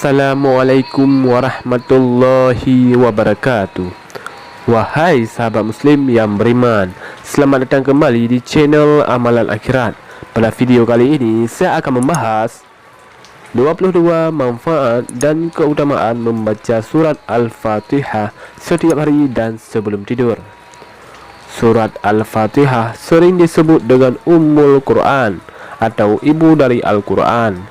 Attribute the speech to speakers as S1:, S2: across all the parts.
S1: Assalamualaikum warahmatullahi wabarakatuh. Wahai sahabat muslim yang beriman, selamat datang kembali di channel Amalan Akhirat. Pada video kali ini saya akan membahas 22 manfaat dan keutamaan membaca surat Al-Fatihah setiap hari dan sebelum tidur. Surat Al-Fatihah sering disebut dengan Ummul Quran atau ibu dari Al-Quran.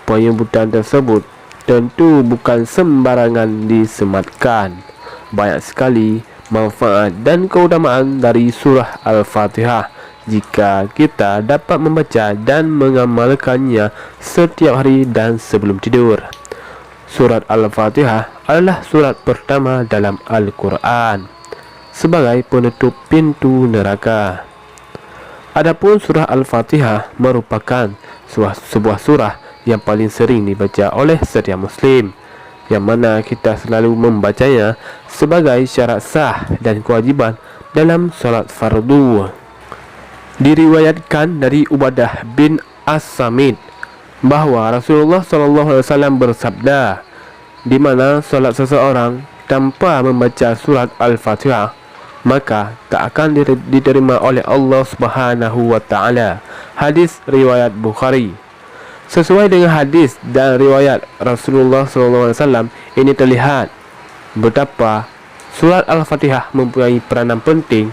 S1: Penyebutan tersebut tentu bukan sembarangan disematkan. Banyak sekali manfaat dan keutamaan dari surah Al-Fatihah jika kita dapat membaca dan mengamalkannya setiap hari dan sebelum tidur. Surat Al-Fatihah adalah surat pertama dalam Al-Quran sebagai penutup pintu neraka. Adapun surah Al-Fatihah merupakan sebuah surah yang paling sering dibaca oleh setiap muslim, yang mana kita selalu membacanya sebagai syarat sah dan kewajiban dalam solat fardu. Diriwayatkan dari Ubadah bin As-Samit bahawa Rasulullah SAW bersabda, di mana solat seseorang tanpa membaca surat Al-Fatihah, maka tak akan diterima oleh Allah Subhanahu wa Ta'ala. Hadis riwayat Bukhari. Sesuai dengan hadis dan riwayat Rasulullah SAW, ini terlihat betapa surat Al-Fatihah mempunyai peranan penting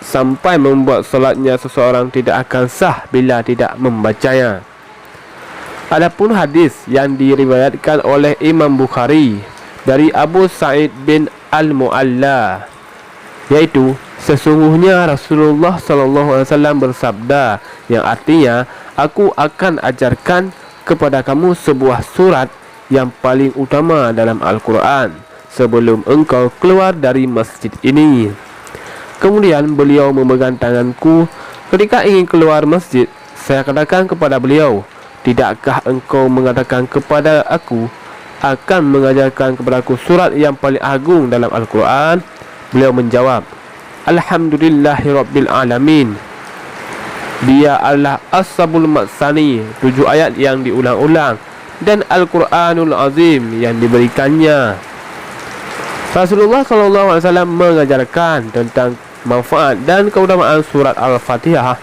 S1: sampai membuat solatnya seseorang tidak akan sah bila tidak membacanya. Adapun hadis yang diriwayatkan oleh Imam Bukhari dari Abu Sa'id bin Al-Mu'alla, yaitu sesungguhnya Rasulullah SAW bersabda, yang artinya, aku akan ajarkan kepada kamu sebuah surat yang paling utama dalam Al-Quran sebelum engkau keluar dari masjid ini. Kemudian beliau memegang tanganku ketika ingin keluar masjid. Saya katakan kepada beliau, tidakkah engkau mengatakan kepada aku akan mengajarkan kepadaku surat yang paling agung dalam Al-Quran? Beliau menjawab, Alhamdulillahirabbil alamin. Dia adalah As-Sabul Matsani, 7 ayat yang diulang-ulang, dan Al-Quranul Azim yang diberikannya. Rasulullah SAW mengajarkan tentang manfaat dan keutamaan surat Al-Fatihah,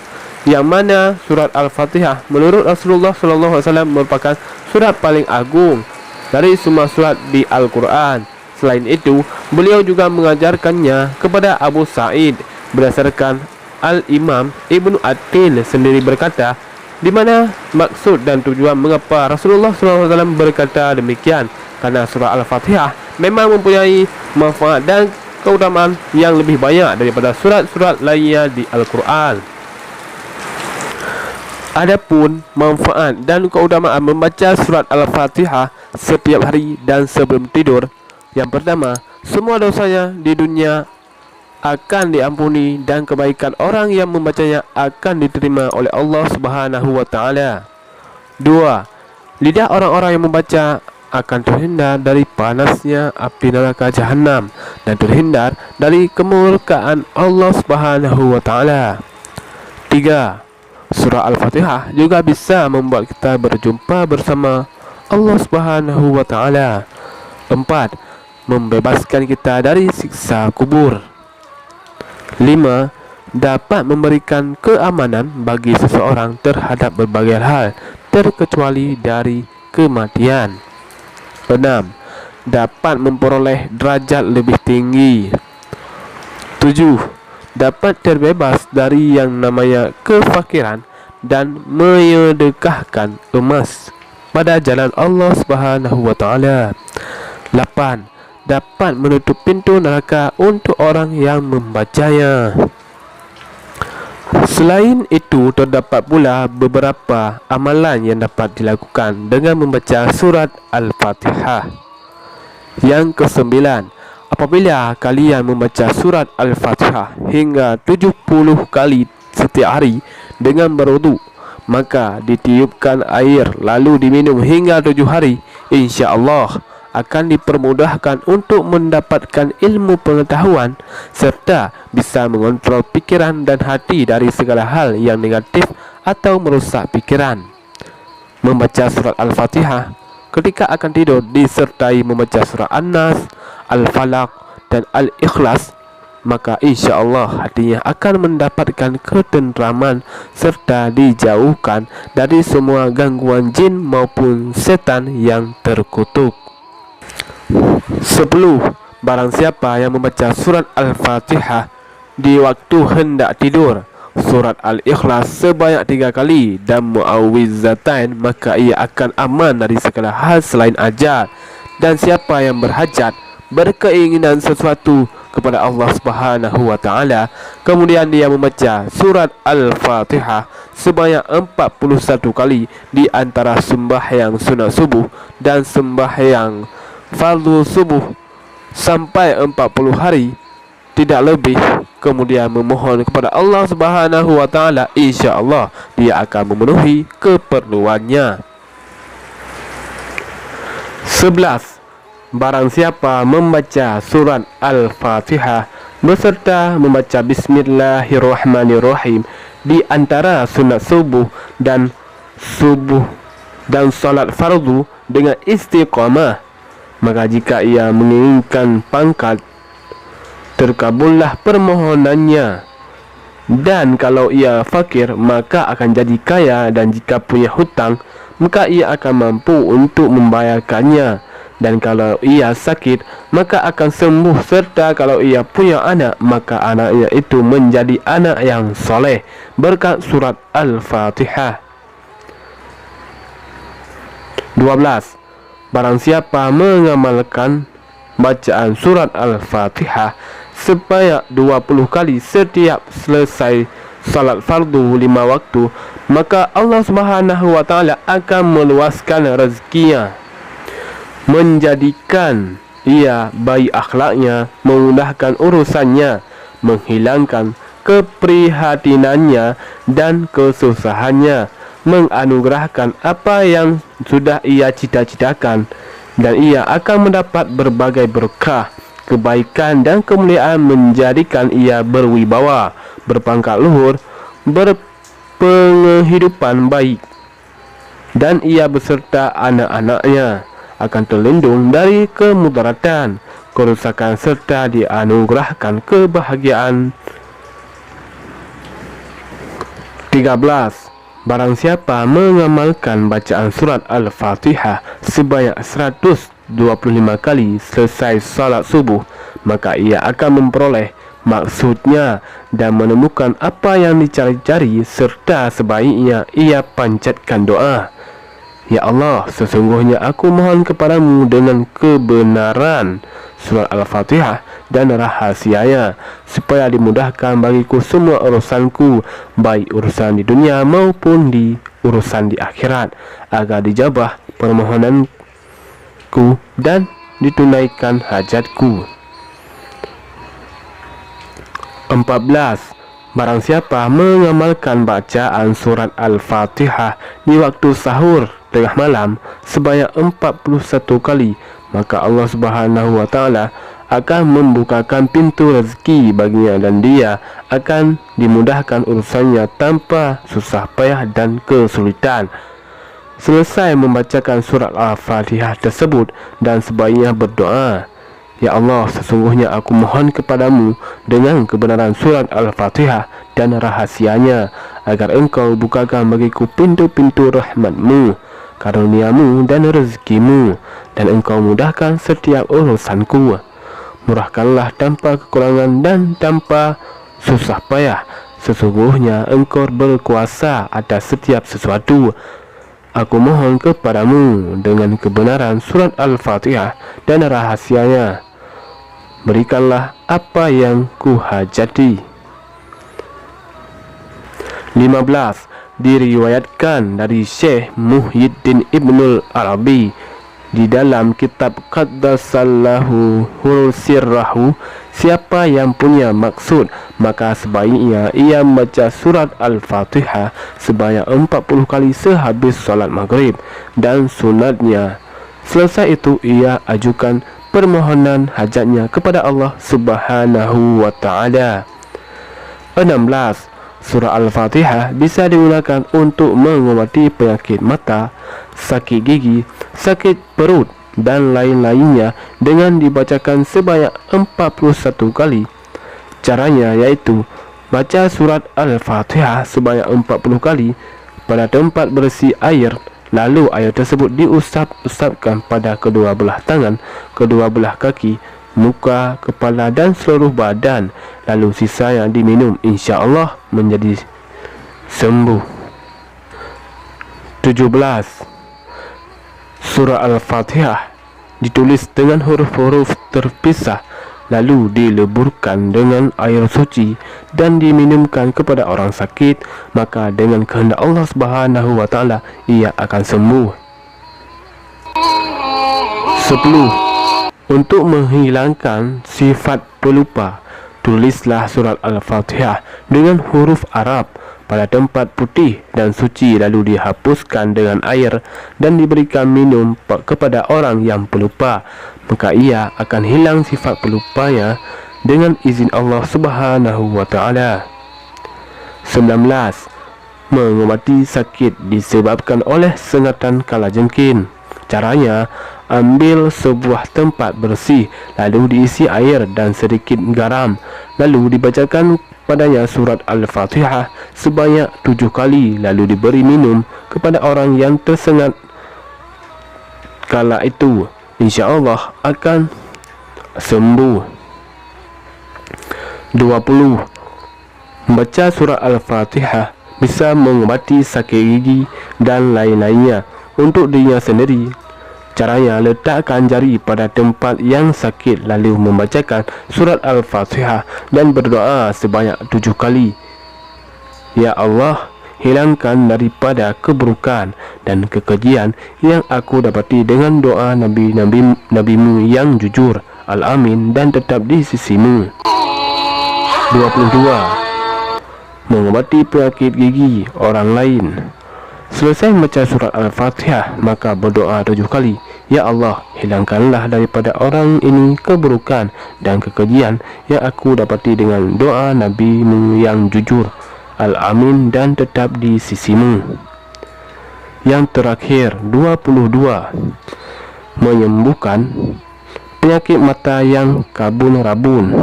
S1: yang mana surat Al-Fatihah menurut Rasulullah SAW merupakan surat paling agung dari semua surat di Al-Quran. Selain itu, beliau juga mengajarkannya kepada Abu Sa'id berdasarkan Al-Imam Ibnu Atil sendiri berkata, di mana maksud dan tujuan mengapa Rasulullah SAW berkata demikian, karena surah Al-Fatihah memang mempunyai manfaat dan keutamaan yang lebih banyak daripada surat-surat lainnya di Al-Quran. Adapun manfaat dan keutamaan membaca surat Al-Fatihah setiap hari dan sebelum tidur, yang pertama, semua dosanya di dunia akan diampuni dan kebaikan orang yang membacanya akan diterima oleh Allah Subhanahu wa Ta'ala. 2. Lidah orang-orang yang membaca akan terhindar dari panasnya api neraka Jahannam dan terhindar dari kemurkaan Allah Subhanahu wa Ta'ala. 3. Surah Al-Fatihah juga bisa membuat kita berjumpa bersama Allah Subhanahu wa Ta'ala. 4. Membebaskan kita dari siksa kubur. 5. Dapat memberikan keamanan bagi seseorang terhadap berbagai hal, terkecuali dari kematian. 6. Dapat memperoleh derajat lebih tinggi. 7. Dapat terbebas dari yang namanya kefakiran dan menyedekahkan emas pada jalan Allah Subhanahu wa Ta'ala. 8. Dapat menutup pintu neraka untuk orang yang membacanya. Selain itu, terdapat pula beberapa amalan yang dapat dilakukan dengan membaca surat Al-Fatihah. Yang ke-9, apabila kalian membaca surat Al-Fatihah hingga 70 kali setiap hari dengan berwudu, maka ditiupkan air lalu diminum hingga 7 hari, insya-Allah akan dipermudahkan untuk mendapatkan ilmu pengetahuan serta bisa mengontrol pikiran dan hati dari segala hal yang negatif atau merusak pikiran. Membaca surat Al-Fatihah ketika akan tidur disertai membaca surah An-Nas, Al-Falaq dan Al-Ikhlas, maka insya Allah hatinya akan mendapatkan ketenteraman serta dijauhkan dari semua gangguan jin maupun setan yang terkutuk. 10. Barang siapa yang membaca surat Al-Fatihah di waktu hendak tidur, surat Al-Ikhlas sebanyak 3 kali dan Mu'awwidzatain, maka ia akan aman dari segala hal selain ajal. Dan siapa yang berhajat, berkeinginan sesuatu kepada Allah Subhanahu wa taala, kemudian dia membaca surat Al-Fatihah sebanyak 41 kali di antara sembahyang sunat subuh dan sembahyang fardu subuh sampai 40 hari, tidak lebih, kemudian memohon kepada Allah Subhanahu wa taala, insya-Allah dia akan memenuhi keperluannya. 11. Barang siapa membaca surat Al-Fatihah beserta membaca Bismillahirrahmanirrahim di antara sunat subuh dan salat fardu dengan istiqamah, maka jika ia menginginkan pangkat, terkabullah permohonannya. Dan kalau ia fakir, maka akan jadi kaya, dan jika punya hutang, maka ia akan mampu untuk membayarkannya. Dan kalau ia sakit, maka akan sembuh. Serta kalau ia punya anak, maka anaknya itu menjadi anak yang soleh berkat surat Al-Fatihah. 12. Barang siapa mengamalkan bacaan surat Al-Fatihah sebanyak 20 kali setiap selesai salat fardu 5 waktu, maka Allah Subhanahu wa taala akan meluaskan rezekinya, menjadikan ia baik akhlaknya, memudahkan urusannya, menghilangkan keprihatinannya dan kesusahannya, menganugerahkan apa yang sudah ia cita-citakan, dan ia akan mendapat berbagai berkah, kebaikan dan kemuliaan, menjadikan ia berwibawa, berpangkat luhur, berpenghidupan baik, dan ia beserta anak-anaknya akan terlindung dari kemudaratan, kerusakan, serta dianugerahkan kebahagiaan. 13. Barang siapa mengamalkan bacaan surat Al-Fatihah sebanyak 125 kali selesai salat subuh, maka ia akan memperoleh maksudnya dan menemukan apa yang dicari-cari, serta sebaiknya ia panjatkan doa, Ya Allah, sesungguhnya aku mohon kepadamu dengan kebenaran surat Al-Fatihah dan rahasianya, supaya dimudahkan bagiku semua urusanku, baik urusan di dunia maupun di urusan di akhirat, agar dijabah permohonanku dan ditunaikan hajatku. 14. Barang siapa mengamalkan bacaan surat Al-Fatihah di waktu sahur tengah malam sebanyak 41 kali, maka Allah Subhanahu wa taala akan membukakan pintu rezeki baginya, dan dia akan dimudahkan urusannya tanpa susah payah dan kesulitan. Selesai membacakan surat Al-Fatihah tersebut, dan sebaiknya berdoa, Ya Allah, sesungguhnya aku mohon kepadamu dengan kebenaran surat Al-Fatihah dan rahasianya, agar engkau bukakan bagiku pintu-pintu rahmatmu, karuniamu dan rezekimu, dan engkau mudahkan setiap urusanku. Murahkanlah tanpa kekurangan dan tanpa susah payah. Sesungguhnya engkau berkuasa atas setiap sesuatu. Aku mohon kepadamu dengan kebenaran surat Al-Fatihah dan rahasianya, berikanlah apa yang kuhajati. 15. Diriwayatkan dari Syekh Muhyiddin Ibnul Arabi di dalam kitab Qaddasallahu Sirrahu, siapa yang punya maksud, maka sebaiknya ia membaca surat Al-Fatihah sebanyak 40 kali sehabis salat maghrib dan sunatnya. Selesai itu ia ajukan permohonan hajatnya kepada Allah Subhanahu wa taala. 16. Surah Al-Fatihah bisa digunakan untuk mengobati penyakit mata, sakit gigi, sakit perut, dan lain-lainnya dengan dibacakan sebanyak 41 kali. Caranya yaitu baca surat Al-Fatihah sebanyak 40 kali pada tempat bersih air, lalu air tersebut diusap-usapkan pada kedua belah tangan, kedua belah kaki, muka, kepala dan seluruh badan, lalu sisanya diminum, insya-Allah menjadi sembuh. 17. Surah Al-Fatihah ditulis dengan huruf-huruf terpisah, lalu dileburkan dengan air suci dan diminumkan kepada orang sakit, maka dengan kehendak Allah Subhanahu wa taala ia akan sembuh. 10. Untuk menghilangkan sifat pelupa, tulislah surat Al-Fatihah dengan huruf Arab pada tempat putih dan suci, lalu dihapuskan dengan air dan diberikan minum kepada orang yang pelupa, maka ia akan hilang sifat pelupanya dengan izin Allah Subhanahu wa taala. 19. Mengobati sakit disebabkan oleh sengatan kalajengking. Caranya, ambil sebuah tempat bersih, lalu diisi air dan sedikit garam, lalu dibacakan padanya surat Al-Fatihah sebanyak 7 kali, lalu diberi minum kepada orang yang tersengat kala itu, insya-Allah akan sembuh. 20. Membaca surat Al-Fatihah bisa mengobati sakit gigi dan lain-lainnya. Untuk dirinya sendiri, caranya letakkan jari pada tempat yang sakit, lalu membacakan surat Al-Fatihah dan berdoa sebanyak 7 kali. Ya Allah, hilangkan daripada keburukan dan kekejian yang aku dapati dengan doa nabi-nabimu yang jujur. Al-Amin, dan tetap di sisimu. 22. Mengobati penyakit gigi orang lain. Selesai membaca surat Al-Fatihah, maka berdoa 7 kali. Ya Allah, hilangkanlah daripada orang ini keburukan dan kekejian yang aku dapati dengan doa nabimu yang jujur. Al-Amin, dan tetap di sisimu. Yang terakhir, 22. Menyembuhkan penyakit mata yang kabun-rabun.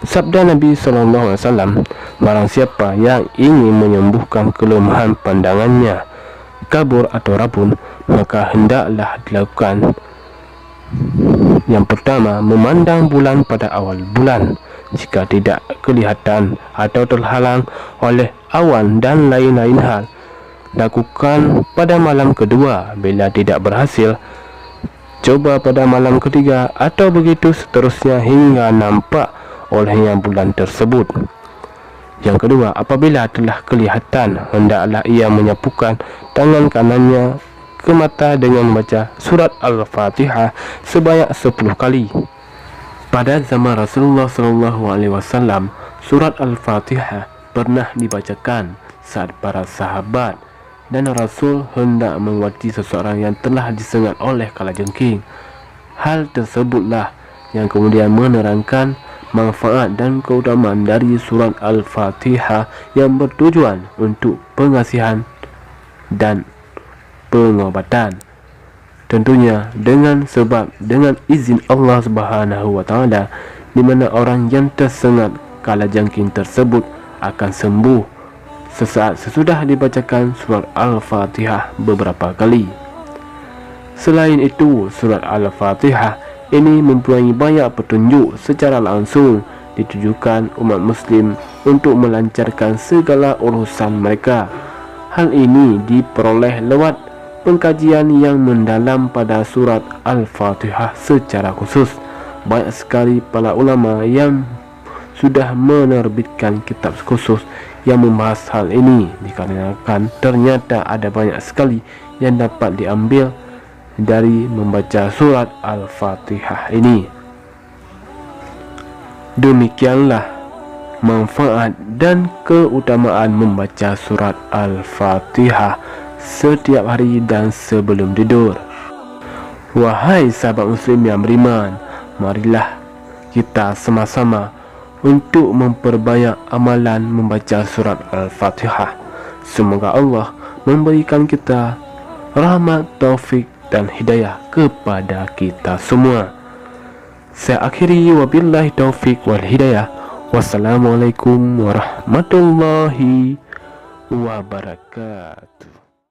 S1: Sabda Nabi SAW, barang siapa yang ingin menyembuhkan kelemahan pandangannya kabur atau rabun, maka hendaklah dilakukan. Yang pertama, memandang bulan pada awal bulan. Jika tidak kelihatan atau terhalang oleh awan dan lain-lain hal, lakukan pada malam kedua. Bila tidak berhasil, coba pada malam ketiga, atau begitu seterusnya hingga nampak olehnya bulan tersebut. Yang kedua, apabila telah kelihatan, hendaklah ia menyapukan tangan kanannya ke mata dengan membaca surat Al-Fatihah sebanyak 10 kali. Pada zaman Rasulullah SAW, surat Al-Fatihah pernah dibacakan saat para sahabat dan Rasul hendak mengobati seseorang yang telah disengat oleh kalajengking. Hal tersebutlah yang kemudian menerangkan manfaat dan keutamaan dari surat Al-Fatihah yang bertujuan untuk pengasihan dan pengobatan. Tentunya dengan izin Allah Subhanahu wa taala, di mana orang yang tersengat kalajengking tersebut akan sembuh sesaat sesudah dibacakan surat Al-Fatihah beberapa kali. Selain itu, surat Al-Fatihah ini mempunyai banyak petunjuk secara langsung ditujukan umat muslim untuk melancarkan segala urusan mereka. Hal ini diperoleh lewat pengkajian yang mendalam pada surat Al-Fatihah secara khusus. Banyak sekali para ulama yang sudah menerbitkan kitab khusus yang membahas hal ini, dikarenakan ternyata ada banyak sekali yang dapat diambil dari membaca surat Al-Fatihah ini. Demikianlah manfaat dan keutamaan membaca surat Al-Fatihah setiap hari dan sebelum tidur. Wahai sahabat muslim yang beriman, marilah kita sama-sama untuk memperbanyak amalan membaca surat Al-Fatihah. Semoga Allah memberikan kita rahmat, taufik dan hidayah kepada kita semua. Saya akhiri, wabillahi taufik wal hidayah. Wassalamualaikum warahmatullahi wabarakatuh.